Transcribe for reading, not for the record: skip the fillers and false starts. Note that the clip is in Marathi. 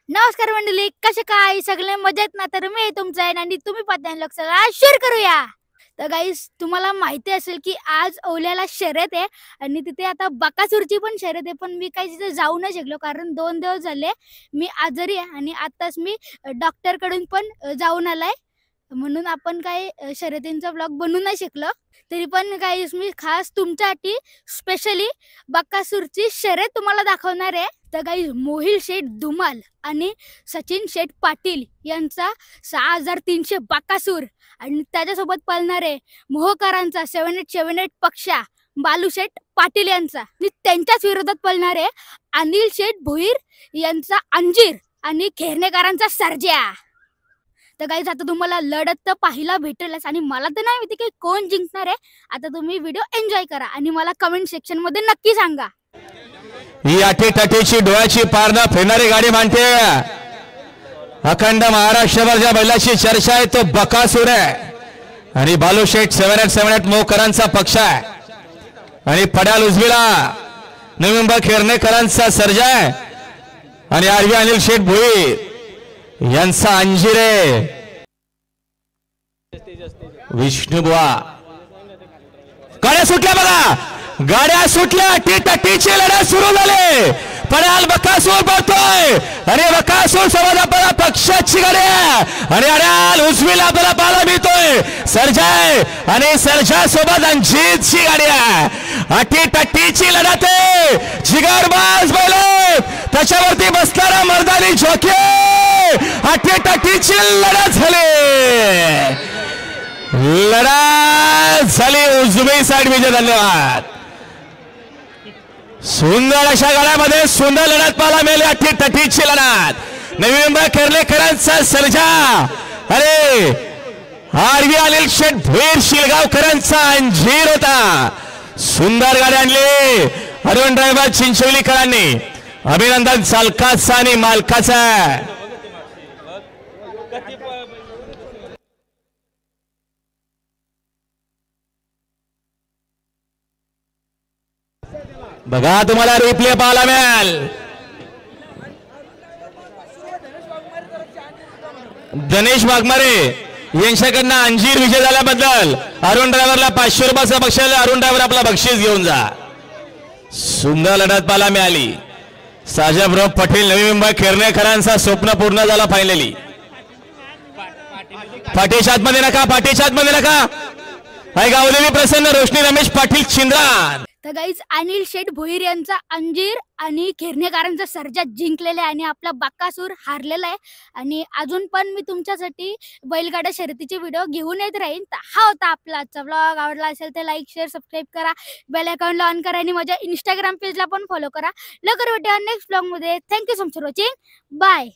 नमस्कार मंडळी, कसे काय सगळे मजेत ना? तर मी तुमचा आहे आणि तुम्ही पाहताय सगळा शेअर करूया. तर गाईस, तुम्हाला माहिती असेल की आज ओल्याला शर्यत आहे आणि तिथे आता बकासूरची पण शर्यत आहे. पण मी काही तिथे जाऊ नाही शकलो कारण 2 दिवस झाले मी आजारी आहे आणि आताच मी डॉक्टरकडून पण जाऊन आलाय. म्हणून आपण काही शर्यतींचा ब्लॉग बनवू नाही शकलो. तरी पण गाईस, मी खास तुमच्यासाठी स्पेशली बकासूरची शर्यत तुम्हाला दाखवणार आहे. तर गाईस, मोहिल शेठ धुमाल आणि सचिन शेठ पाटील यांचा 6300 बकासूर आणि त्याच्यासोबत पळणारे मोहकरांचा 7878 पक्षा बालूशेठ पाटील यांचा आणि त्यांच्याच विरोधात पळणारे अनिल शेठ भोईर यांचा अंजीर आणि खेरणेकरांचा सर्जा. तर गाईज, आता तुम्हाला लढत तर पाहायला भेटेलच आणि मला तर नाही माहिती की कोण जिंकणार आहे. आता तुम्ही व्हिडिओ एन्जॉय करा आणि मला कमेंट सेक्शन मध्ये नक्की सांगा. ही अटीतटीची डोळ्याची पारणं फिरणारी गाडी मानते. अखंड महाराष्ट्रभर बैलाची चर्चा आहे तो बकासूर आहे आणि बालूशेठ 7878 मोकरांचा पक्ष आहे आणि पड्याल उजवीला नवीन खेरणेकरांचा सर्जा आहे आणि आरवी अनिल शेठ भोईर यांचा अंजिरे विष्णुबुवा. गाड्या सुटल्या बघा, गाड्या सुटल्या. अटीतटीची लढत सुरू झाली. पडाल बकासूर पडतोय आणि बकासूर सोबत आपल्याला पक्षाची गाडी आहे आणि अड्याल उजवीला आपल्याला पाहायला मिळतोय सर्जाय आणि सर्जा सोबत अंजीरची गाडी आहे. अटीतटीची लढत आहे. जिगरबाज बैल त्याच्यावरती बसणारा मर्दानी झोके. अटीतटीची लढत झाली. लढत झाली उजवी साईड विजय. धन्यवाद. सुंदर अशा गाड्यामध्ये सुंदर लढत पाहायला मिळाली. अटीतटीची लढत. नवी मुंबई खेरलेकरांचा सर्जा अरे आरवी अनिल शेठ भोईर शिलगावकरांचा अंजीर होता. सुंदर गाडी आणली अरुण ड्रायव्हर चिंचोलीकरांनी. अभिनंदन चालकाचा आणि मालकाचा. बघा, तुम्हाला रिप्ले पाहायला मिळेल. गणेश वाघमारे यांच्याकडनं अंजीर विजय झाल्याबद्दल अरुण ड्रायव्हरला 500 रुपयाचा बक्षीस. अरुण ड्रायव्हर आपला बक्षीस घेऊन जा. सुंदर लढत पाहायला मिळाली. साहेबराव पटेल नवी मुंबई खेरणेकरांचा स्वप्न पूर्ण झाला. फायनली पाठीच्या आतमध्ये नका, पाठीच्या आतमध्ये नका. गावलेली प्रसन्न रोशनी रमेश पाटील चिंद्रान. तर गाईज, अनिल शेठ भोईर यांचा अंजीर आणि खेरणेकरांचा सर्जा जिंकलेला आहे आणि आपला बकासूर हारलेला आहे. आणि अजून पण मी तुमच्यासाठी बैलगाडा शर्यतीचे व्हिडिओ घेऊन येत राहीन. तर हा होता आपला आजचा व्लॉग. आवडला असेल तर लाईक शेअर सबस्क्राईब करा, बेल आयकॉनला ऑन करा आणि माझ्या इंस्टाग्राम पेजला पण फॉलो करा. लवकर भेटूया नेक्स्ट व्लॉग मध्ये. Thank you so much for watching. Bye.